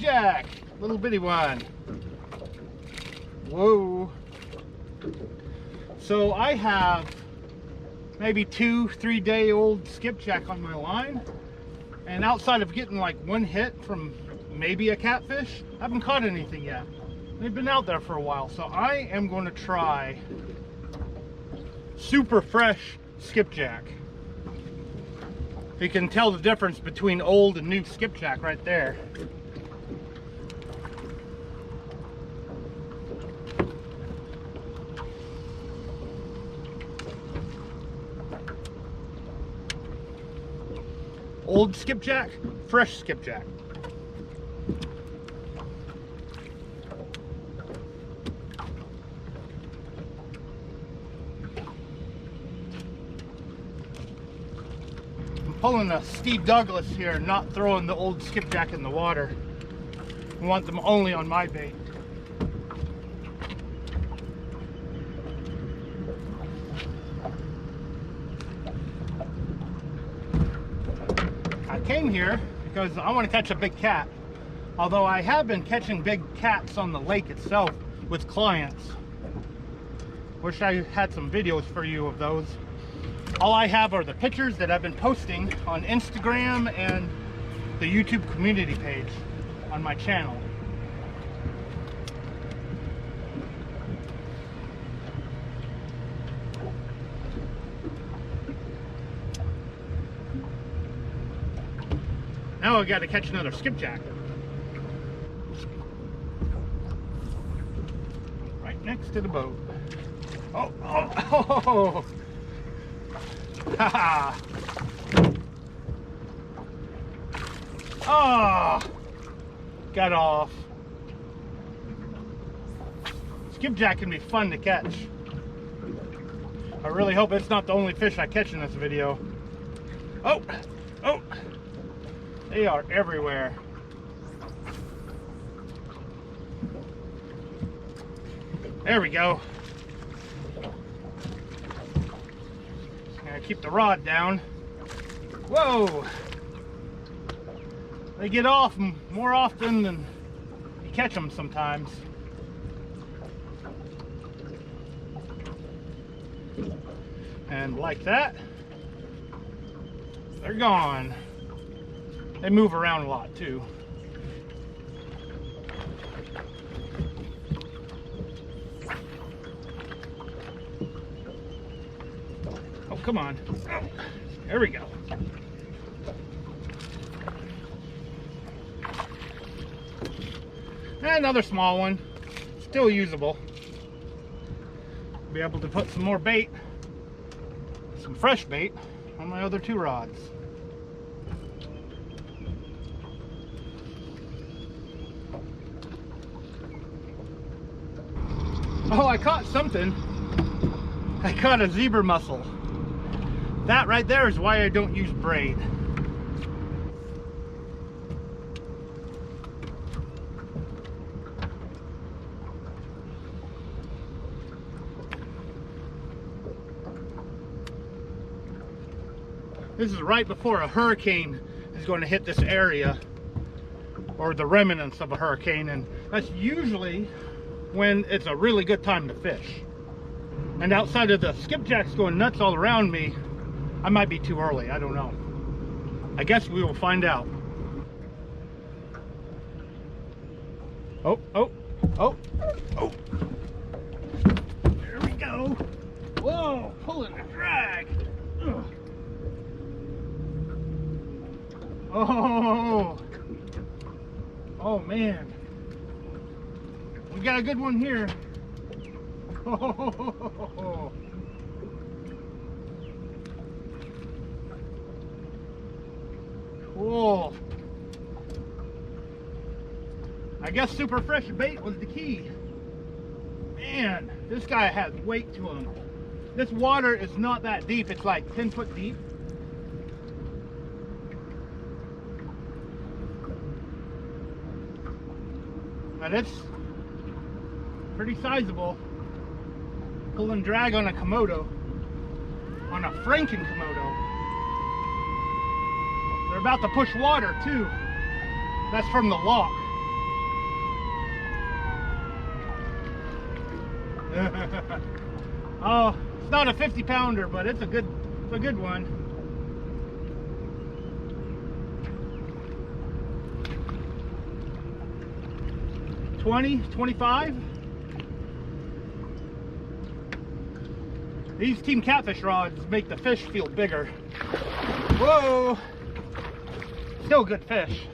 skipjack, little bitty one. Whoa. So I have maybe 2-3 day old skipjack on my line, and outside of getting like one hit from maybe a catfish, I haven't caught anything yet. They've been out there for a while, so I am going to try super fresh skipjack. You can tell the difference between old and new skipjack right there. Old skipjack, fresh skipjack. I'm pulling a Steve Douglas here, not throwing the old skipjack in the water. I want them only on my bait. I came here because I want to catch a big cat, although I have been catching big cats on the lake itself with clients. Wish I had some videos for you of those. All I have are the pictures that I've been posting on Instagram and the YouTube community page on my channel. Now I got to catch another skipjack. Right next to the boat. Oh, oh, oh, oh. Ha ha. Oh, got off. Skipjack can be fun to catch. I really hope it's not the only fish I catch in this video. Oh, oh. They are everywhere. There we go. Gotta keep the rod down. Whoa! They get off more often than you catch them sometimes. And like that, they're gone. They move around a lot too. Oh, come on. Oh, there we go. And another small one. Still usable. Be able to put some more bait, some fresh bait, on my other 2 rods. Oh, I caught something. I caught a zebra mussel. That right there is why I don't use braid. This is right before a hurricane is going to hit this area, or the remnants of a hurricane, and that's usually when it's a really good time to fish. And outside of the skipjacks going nuts all around me, I might be too early. I don't know. I guess we will find out. Oh, oh, oh, oh. There we go. Whoa, pulling the drag. Ugh. Oh, oh man. We got a good one here. Oh. Cool. I guess super fresh bait was the key. Man, this guy has weight to him. This water is not that deep. It's like 10 foot deep. But it's pretty sizable. Pull and drag on a Komodo, on a Franken Komodo. They're about to push water too. That's from the lock. Oh, it's not a 50 pounder, but it's a good one. $20, $25. These Team Catfish rods make the fish feel bigger. Whoa! Still good fish.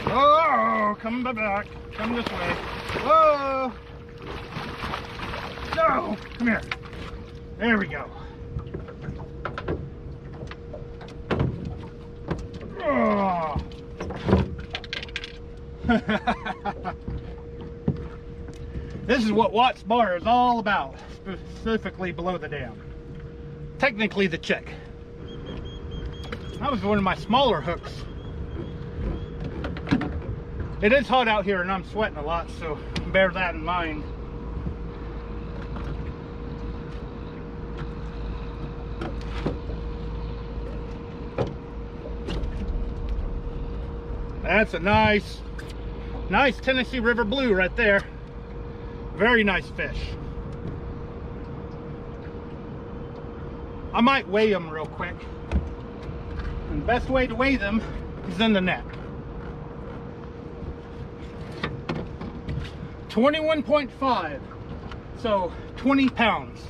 Oh, come back. Come this way. Whoa! No! Come here. There we go. Oh. This is what Watts Bar is all about, specifically below the dam. Technically the chick. That was one of my smaller hooks. It is hot out here and I'm sweating a lot, so bear that in mind. That's a nice Tennessee River blue right there. Very nice fish. I might weigh them real quick. And the best way to weigh them is in the net. 21.5. So 20 pounds.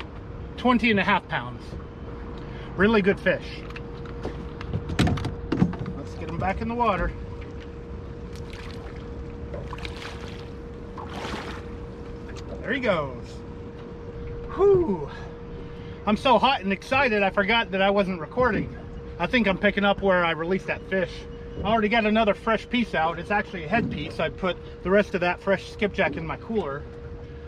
20 and a half pounds. Really good fish. Let's get them back in the water. There he goes. Whew. I'm so hot and excited I forgot that I wasn't recording. I think I'm picking up where I released that fish. I already got another fresh piece out. It's actually a head piece. I put the rest of that fresh skipjack in my cooler.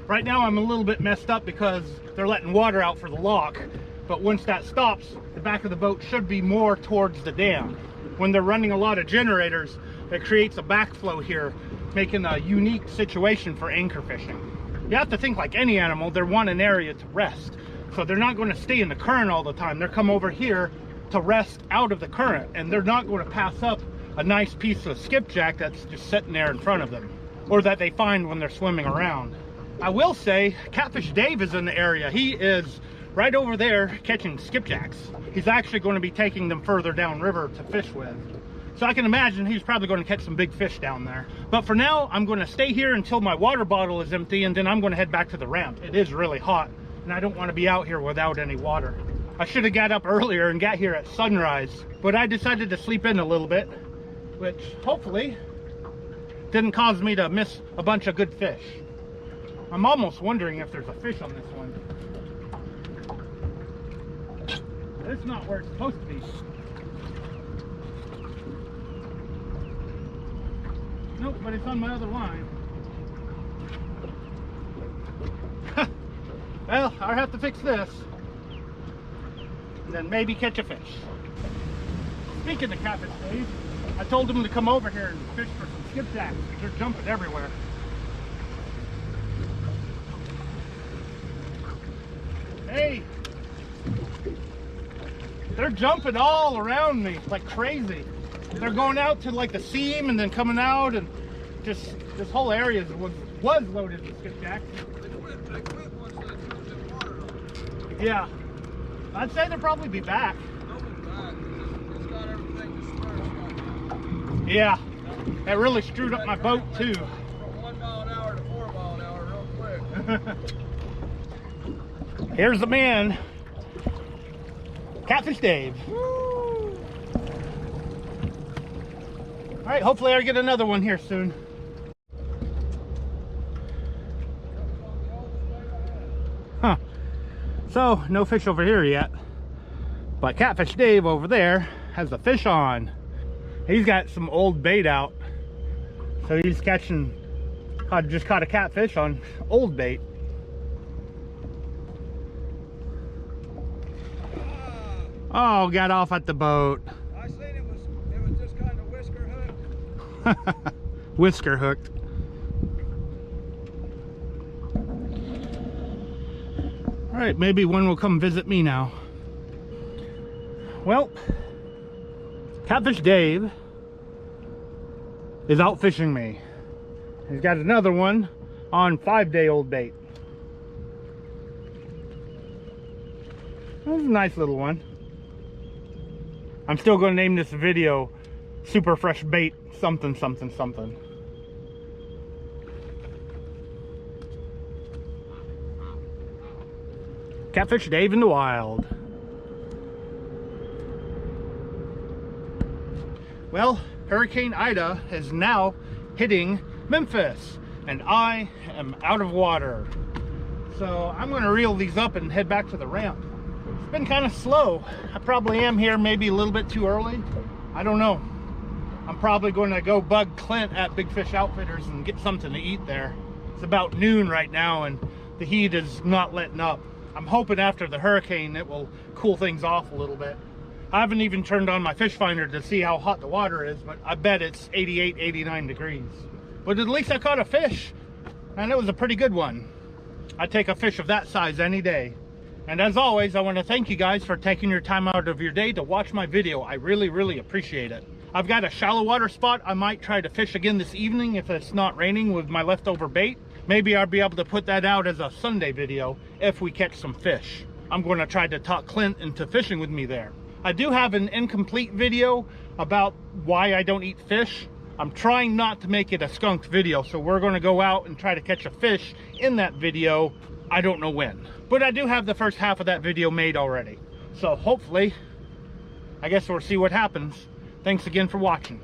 Right now I'm a little bit messed up because they're letting water out for the lock. But once that stops, the back of the boat should be more towards the dam. When they're running a lot of generators, it creates a backflow here, making a unique situation for anchor fishing. You have to think like any animal, they want an area to rest. So they're not going to stay in the current all the time. They're come over here to rest out of the current, and they're not going to pass up a nice piece of skipjack that's just sitting there in front of them, or that they find when they're swimming around. I will say, Catfish Dave is in the area. He is right over there catching skipjacks. He's actually going to be taking them further downriver to fish with. So I can imagine he's probably going to catch some big fish down there. But for now, I'm going to stay here until my water bottle is empty, and then I'm going to head back to the ramp. It is really hot, and I don't want to be out here without any water. I should have got up earlier and got here at sunrise, but I decided to sleep in a little bit, which hopefully didn't cause me to miss a bunch of good fish. I'm almost wondering if there's a fish on this one. It's not where it's supposed to be. Nope, but it's on my other line. Well, I'll have to fix this. And then maybe catch a fish. Speaking of Catfish Dave, I told him to come over here and fish for some skipjacks because they're jumping everywhere. Hey! They're jumping all around me like crazy. They're going out to like the seam and then coming out, and just this whole area was loaded with skipjacks. They quit once they turned the water on. Yeah. I'd say they'll probably be back. They'll be back. It's got everything to square. Yeah. That really screwed up my boat too. From 1 mile an hour to 4 mile an hour real quick. Here's the man. Catfish Dave. Woo. All right, hopefully I'll get another one here soon. Huh. So, no fish over here yet. But Catfish Dave over there has the fish on. He's got some old bait out. So he's catching, just caught a catfish on old bait. Oh, got off at the boat. I seen it was just kind of whisker hooked. Whisker hooked. All right, maybe one will come visit me now. Well, Catfish Dave is out fishing me. He's got another one on 5-day-old bait. That's a nice little one. I'm still going to name this video Super Fresh Bait something something something. Catfish Dave in the wild. Well, Hurricane Ida is now hitting Memphis, and I am out of water. So I'm going to reel these up and head back to the ramp. It's been kind of slow. I probably am here maybe a little bit too early. I don't know. I'm probably going to go bug Clint at Big Fish Outfitters and get something to eat there. It's about noon right now and the heat is not letting up. I'm hoping after the hurricane it will cool things off a little bit. I haven't even turned on my fish finder to see how hot the water is, but I bet it's 88, 89 degrees. But at least I caught a fish, and it was a pretty good one. I'd take a fish of that size any day. And as always, I want to thank you guys for taking your time out of your day to watch my video. I really, really appreciate it. I've got a shallow water spot I might try to fish again this evening if it's not raining with my leftover bait. Maybe I'll be able to put that out as a Sunday video if we catch some fish. I'm going to try to talk Clint into fishing with me there. I do have an incomplete video about why I don't eat fish. I'm trying not to make it a skunked video, so we're going to go out and try to catch a fish in that video. I don't know when, but I do have the first half of that video made already. So hopefully, I guess we'll see what happens. Thanks again for watching.